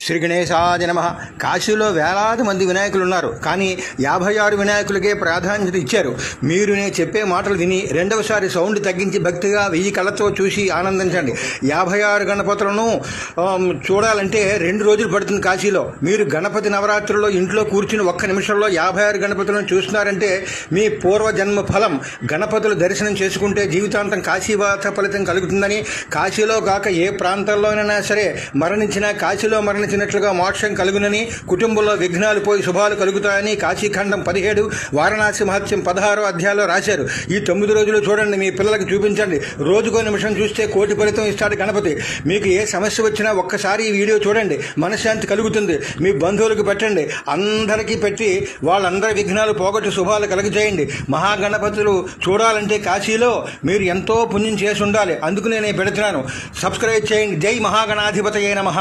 శ్రీ గణేశాయ నమః. కాశీలో వేలాది మంది వినాయకులు ఉన్నారు, కానీ 56 వినాయకులకే ప్రాధాన్యత ఇచ్చారు. మీరు నేను చెప్పే మాటలు విని రెండవసారి సౌండ్ తగ్గించి భక్తిగా 1000 కళ్ళతో చూసి ఆనందించండి. 56 గణపతులను చూడాలంటే 2 రోజులు పడుతుంది కాశీలో. మీరు గణపతి నవరాత్రుల్లో ఇంట్లో కూర్చుని ఒక్క నిమిషంలో 56 గణపతులను చూస్తున్నారంటే మీ పూర్వజన్మ ఫలం. గణపతులు దర్శనం చేసుకుంటే జీవితాంతం కాశీవాత ఫలితం కలుగుతుందని, కాశీలో కాక ఏ ప్రాంతాల్లోనైనా సరే మరణించినా కాశీలో మరణించినట్లుగా మోక్షం కలుగునని, కుటుంబంలో విఘ్నాలు పోయి శుభాలు కలుగుతాయని కాశీఖండం 17, వారణాసి మహత్యం 16 అధ్యాయంలో రాశారు. ఈ 9 రోజులు చూడండి, మీ పిల్లలకు చూపించండి. రోజుకో నిమిషం చూస్తే కోటి ఫలితం ఇస్తాడు గణపతి. మీకు ఏ సమస్య వచ్చినా ఒక్కసారి ఈ వీడియో చూడండి, మనశ్శాంతి కలుగుతుంది. మీ బంధువులకు పెట్టండి, అందరికీ పెట్టి వాళ్ళందరి విఘ్నాలు పోగొట్టి శుభాలు కలుగజేయండి. మహాగణపతులు చూడాలంటే కాశీలో మీరు ఎంతో పుణ్యం చేసి ఉండాలి. అందుకు నేను పెడుతున్నాను. సబ్స్క్రైబ్ చేయండి. జై మహాగణాధిపతయే నమః.